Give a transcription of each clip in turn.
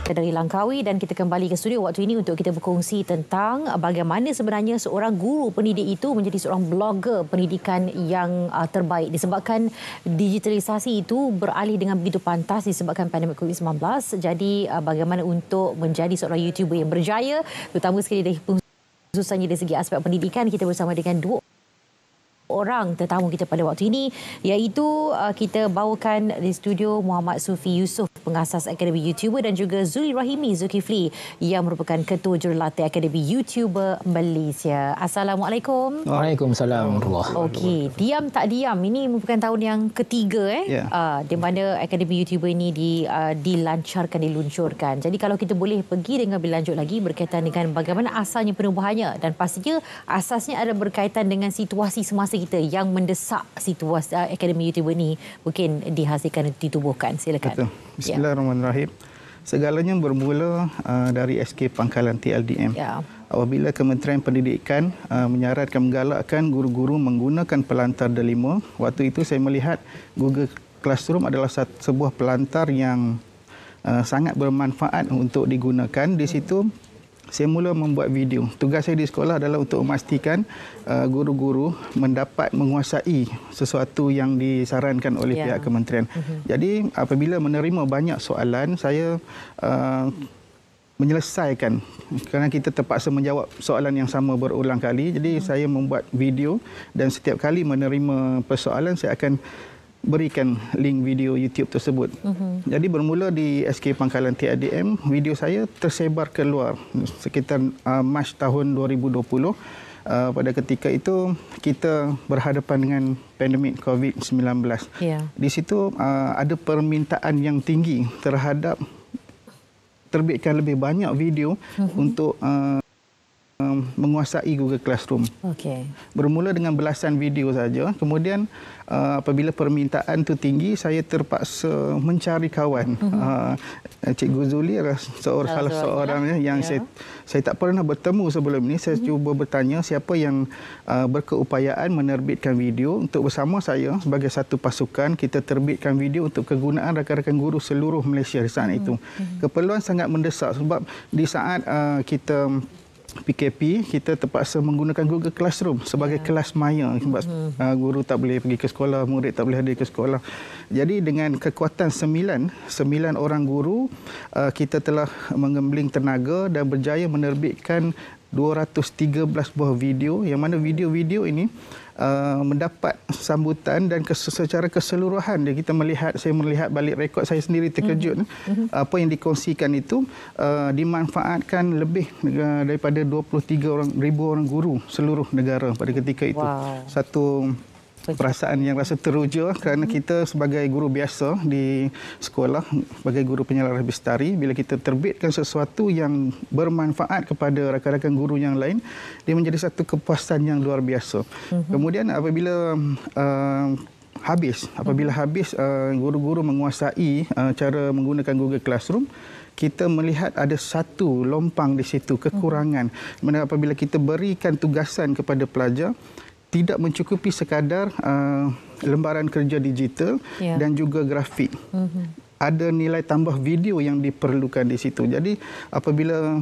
dari Langkawi, dan kita kembali ke studio waktu ini untuk kita berkongsi tentang bagaimana sebenarnya seorang guru pendidik itu menjadi seorang blogger pendidikan yang terbaik disebabkan digitalisasi itu beralih dengan begitu pantas disebabkan pandemik COVID-19. Jadi bagaimana untuk menjadi seorang YouTuber yang berjaya, terutama sekali dari khususnya dari segi aspek pendidikan. Kita bersama dengan dua orang tetamu kita pada waktu ini, iaitu kita bawakan di studio Muhammad Sufi Yusof, pengasas Akademi YouTuber, dan juga Zuli Rahimi Zulkifli yang merupakan Ketua Jurulatih Akademi YouTuber Malaysia. Assalamualaikum. Waalaikumsalam. Okey, diam tak diam, ini merupakan tahun yang ketiga di mana Akademi YouTuber ini diluncurkan. Jadi kalau kita boleh pergi dengan lebih lanjut lagi berkaitan dengan bagaimana asalnya penubuhannya, dan pastinya asasnya ada berkaitan dengan situasi semasa kita yang mendesak situasi Akademi YouTuber ini mungkin dihasilkan dan ditubuhkan. Silakan. Betul. Bismillahirrahmanirrahim. Segalanya bermula dari SK Pangkalan TLDM. Apabila Kementerian Pendidikan menyarankan menggalakkan guru-guru menggunakan pelantar delima, waktu itu saya melihat Google Classroom adalah sebuah pelantar yang sangat bermanfaat untuk digunakan. Di situ saya mula membuat video. Tugas saya di sekolah adalah untuk memastikan guru-guru mendapat menguasai sesuatu yang disarankan oleh pihak kementerian. Jadi apabila menerima banyak soalan, saya menyelesaikan, kerana kita terpaksa menjawab soalan yang sama berulang kali. Jadi saya membuat video, dan setiap kali menerima persoalan saya akan berikan link video YouTube tersebut. Jadi bermula di SK Pangkalan TLDM, video saya tersebar keluar sekitar Mac tahun 2020. Pada ketika itu kita berhadapan dengan pandemik COVID-19. Di situ ada permintaan yang tinggi terhadap terbitkan lebih banyak video untuk menguasai Google Classroom. Bermula dengan belasan video saja. Kemudian apabila permintaan itu tinggi, saya terpaksa mencari kawan. Cikgu Zuli adalah salah seorang yang saya tak pernah bertemu sebelum ini. Saya cuba bertanya siapa yang berkeupayaan menerbitkan video untuk bersama saya sebagai satu pasukan. Kita terbitkan video untuk kegunaan rakan-rakan guru seluruh Malaysia di saat itu. Keperluan sangat mendesak sebab di saat kita PKP, kita terpaksa menggunakan Google Classroom sebagai kelas maya sebab guru tak boleh pergi ke sekolah, murid tak boleh hadir ke sekolah. Jadi dengan kekuatan 9 orang guru, kita telah menggembling tenaga dan berjaya menerbitkan 213 buah video, yang mana video-video ini mendapat sambutan, dan secara keseluruhan saya melihat balik rekod saya sendiri terkejut. Apa yang dikongsikan itu dimanfaatkan lebih daripada 23,000 orang guru seluruh negara pada ketika itu. Satu perasaan yang rasa teruja kerana kita sebagai guru biasa di sekolah, sebagai guru penyelaras bestari, bila kita terbitkan sesuatu yang bermanfaat kepada rakan-rakan guru yang lain, dia menjadi satu kepuasan yang luar biasa. Kemudian apabila habis guru-guru menguasai cara menggunakan Google Classroom, kita melihat ada satu lompang di situ, kekurangan. Mana apabila kita berikan tugasan kepada pelajar, tidak mencukupi sekadar lembaran kerja digital dan juga grafik. Ada nilai tambah video yang diperlukan di situ. Jadi apabila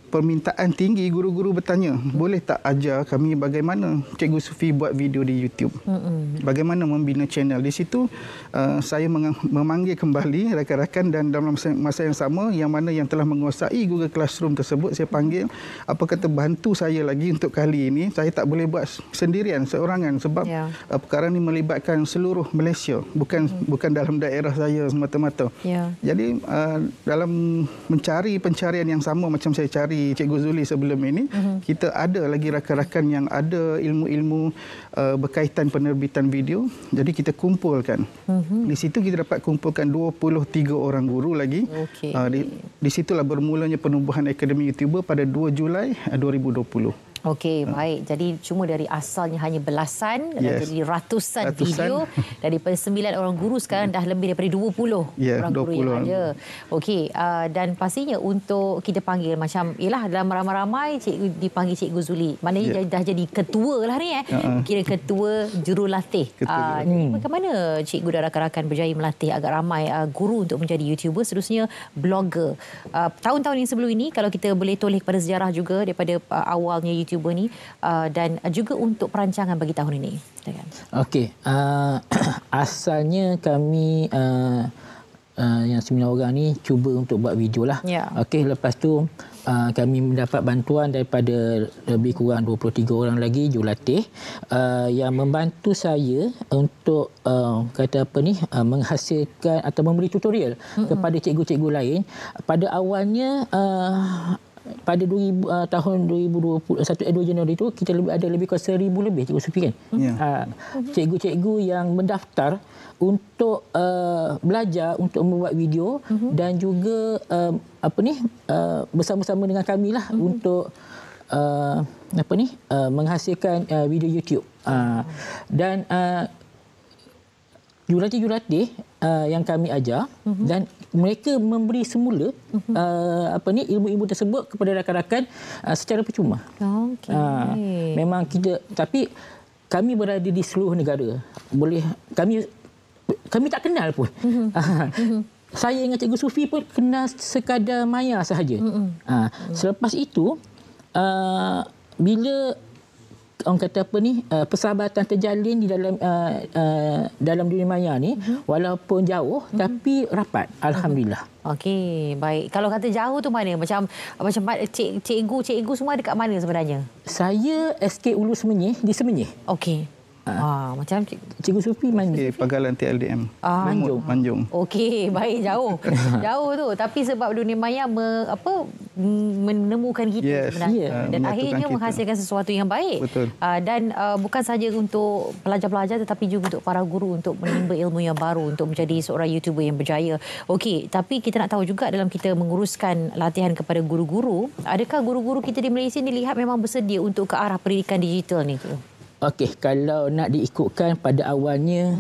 permintaan tinggi, guru-guru bertanya, boleh tak ajar kami bagaimana Cikgu Sufi buat video di YouTube? Bagaimana membina channel? Di situ saya memanggil kembali rakan-rakan, dan dalam masa yang sama, yang mana yang telah menguasai Google Classroom tersebut, saya panggil, apa kata bantu saya lagi untuk kali ini. Saya tak boleh buat sendirian, seorangan, sebab perkara ini melibatkan seluruh Malaysia, bukan dalam daerah saya semata-mata. Jadi dalam mencari pencarian yang sama macam saya cari Cikgu Zuli sebelum ini, kita ada lagi rakan-rakan yang ada ilmu-ilmu berkaitan penerbitan video. Jadi kita kumpulkan. Di situ kita dapat kumpulkan 23 orang guru lagi. Di situlah bermulanya penubuhan Akademi YouTuber pada 2 Julai 2020. Okey, baik. Jadi cuma dari asalnya hanya belasan dan jadi ratusan video daripada 9 orang guru sekarang dah lebih daripada 20 orang guru yang ada. Okey, dan pastinya untuk kita panggil macam ialah dalam ramai-ramai cikgu dipanggil Cikgu Zuli. Maknanya dah jadi ketua lah ni Kira ketua jurulatih. Bagaimana cikgu dan rakan-rakan berjaya melatih agak ramai guru untuk menjadi YouTuber, seterusnya blogger. Tahun-tahun yang sebelum ini kalau kita boleh toleh kepada sejarah juga daripada awalnya YouTuber ni dan juga untuk perancangan bagi tahun ini. Okey, asalnya kami yang 9 orang ni cuba untuk buat video lah. Okey, lepas tu kami mendapat bantuan daripada lebih kurang 23 orang lagi jurulatih yang membantu saya untuk menghasilkan atau memberi tutorial kepada cikgu-cikgu lain. Pada awalnya pada tahun 2021 2 Januari itu kita ada lebih kurang 1,000 lebih cikgu sufi kan. Cikgu-cikgu yang mendaftar untuk belajar untuk membuat video dan juga bersama-sama dengan kami lah untuk menghasilkan video YouTube. Dan jurulatih-jurulatih yang kami ajar dan mereka memberi semula ilmu-ilmu tersebut kepada rakan-rakan secara percuma. Memang kita, tapi kami berada di seluruh negara. Kami tak kenal pun. Saya dengan Cikgu Sufi pun kenal sekadar maya sahaja. Selepas itu bila orang kata persahabatan terjalin di dalam dunia maya ni, walaupun jauh tapi rapat, alhamdulillah. Okey, baik. Kalau kata jauh tu mana? Macam cikgu semua dekat mana sebenarnya? Saya SK Ulu Semenyih di Semenyih. Okey. Macam Cikgu Sufi mana? Pagalan TLDM. Manjung. Okey, baik, jauh. Jauh tu, tapi sebab dunia maya menemukan kita sebenarnya dan akhirnya menghasilkan sesuatu yang baik. Betul. Dan bukan sahaja untuk pelajar-pelajar tetapi juga untuk para guru untuk menimba ilmu yang baru untuk menjadi seorang YouTuber yang berjaya. Okey, tapi kita nak tahu juga dalam kita menguruskan latihan kepada guru-guru, adakah guru-guru kita di Malaysia ni lihat memang bersedia untuk ke arah pendidikan digital ni tu? Okey, kalau nak diikutkan pada awalnya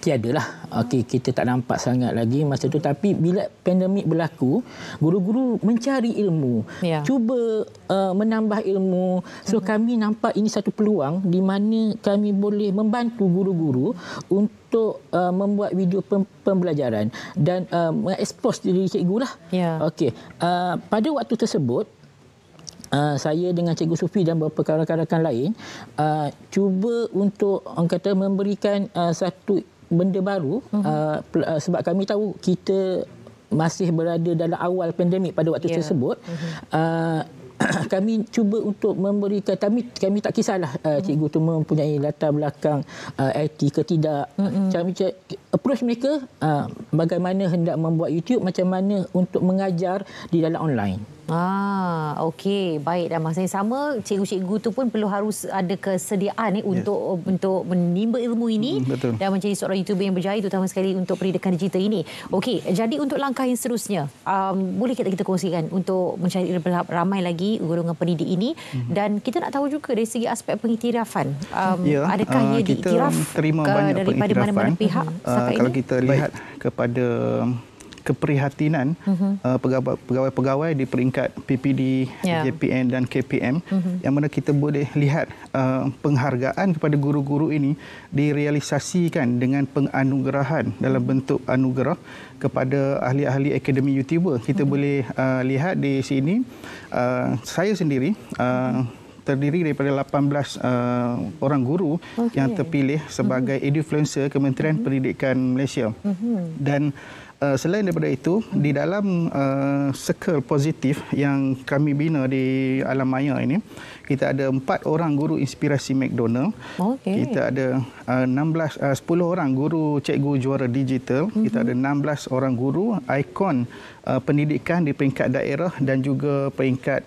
tiadalah. Okey, kita tak nampak sangat lagi masa tu, tapi bila pandemik berlaku, guru-guru mencari ilmu, cuba menambah ilmu. So kami nampak ini satu peluang di mana kami boleh membantu guru-guru untuk membuat video pembelajaran dan mengekspos diri cikgu lah. Okey, pada waktu tersebut saya dengan Cikgu Sufi dan beberapa rakan-rakan lain cuba untuk memberikan satu benda baru sebab kami tahu kita masih berada dalam awal pandemik pada waktu tersebut. Kami cuba untuk memberikan, kami tak kisahlah cikgu tu mempunyai latar belakang IT ke tidak. Kami approach mereka bagaimana hendak membuat YouTube, macam mana untuk mengajar di dalam online. Okey, baik. Dan masa yang sama, cikgu-cikgu tu pun harus ada kesediaan untuk menimba ilmu ini dan menjadi seorang YouTuber yang berjaya, terutama sekali untuk pendidikan digital ini. Okey, jadi untuk langkah yang seterusnya, boleh kita kongsikan untuk mencari ramai lagi golongan pendidik ini dan kita nak tahu juga dari segi aspek pengiktirafan. Adakah ia diiktiraf daripada mana-mana pihak? Kalau kita lihat kepada keprihatinan pegawai-pegawai di peringkat PPD, JPN dan KPM, yang mana kita boleh lihat penghargaan kepada guru-guru ini direalisasikan dengan penganugerahan dalam bentuk anugerah kepada ahli-ahli akademi YouTuber. Kita boleh lihat di sini, saya sendiri terdiri daripada 18 orang guru yang terpilih sebagai Edufluencer Kementerian Pendidikan Malaysia. Dan selain daripada itu, di dalam circle positif yang kami bina di alam maya ini, kita ada 4 orang guru inspirasi McDonald. Kita ada 10 orang guru cikgu juara digital. Kita ada 16 orang guru ikon pendidikan di peringkat daerah dan juga peringkat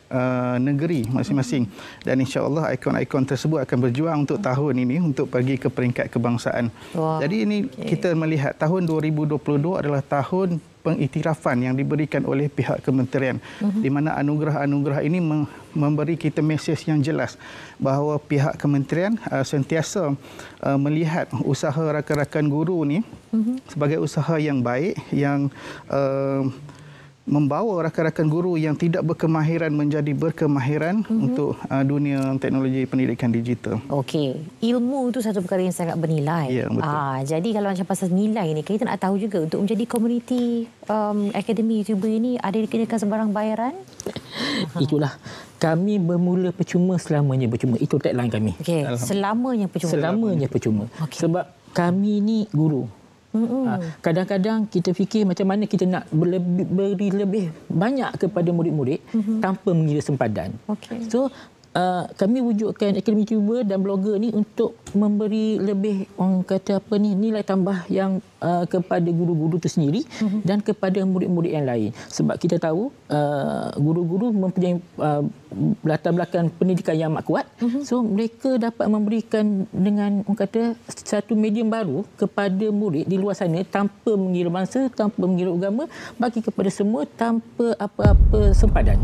negeri masing-masing. Dan insya-Allah ikon-ikon tersebut akan berjuang untuk tahun ini untuk pergi ke peringkat kebangsaan. Jadi ini kita melihat tahun 2022 adalah tahun pengiktirafan yang diberikan oleh pihak kementerian, di mana anugerah-anugerah ini memberi kita mesej yang jelas bahawa pihak kementerian sentiasa melihat usaha rakan-rakan guru ni sebagai usaha yang baik, yang membawa rakan-rakan guru yang tidak berkemahiran menjadi berkemahiran untuk dunia teknologi pendidikan digital. Okey, ilmu itu satu perkara yang sangat bernilai. Ya, betul. Jadi kalau macam pasal nilai ni, kita nak tahu juga untuk menjadi komuniti akademi YouTuber ini ada dikenakan sebarang bayaran? Itulah, kami bermula percuma, selamanya percuma. Itu tagline kami. Okey, selamanya percuma. Selamanya percuma. Okay. Sebab kami ni guru. Kadang-kadang kita fikir macam mana kita nak beri lebih banyak kepada murid-murid tanpa mengira sempadan. Okay. So kami wujudkan Akademi YouTuber dan blogger ni untuk memberi lebih, orang kata apa ni, nilai tambah yang kepada guru-guru itu sendiri dan kepada murid-murid yang lain. Sebab kita tahu guru-guru mempunyai latar belakang pendidikan yang amat kuat. So mereka dapat memberikan dengan, orang kata, satu medium baru kepada murid di luar sana tanpa mengira bangsa, tanpa mengira agama, bagi kepada semua tanpa apa-apa sempadan.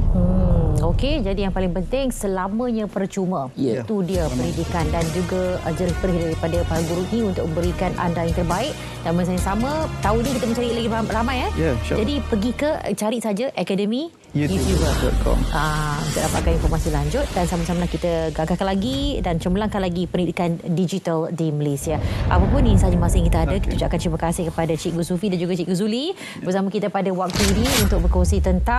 Okey, jadi yang paling penting selamanya percuma. Yeah. Itu dia pendidikan dan juga jerih perih daripada para guru ini untuk memberikan anda yang terbaik. Dan masa yang sama, tahun ini kita mencari lagi ramai ya. Yeah, sure. Jadi pergi ke cari saja Akademi YouTuber.com untuk dapatkan informasi lanjut dan sama-sama kita gagalkan lagi dan cemerlangkan lagi pendidikan digital di Malaysia. Apapun ini sahaja masa yang kita ada. Kita ucapkan terima kasih kepada Cikgu Sufi dan juga Cikgu Zuli bersama kita pada waktu ini untuk berkongsi tentang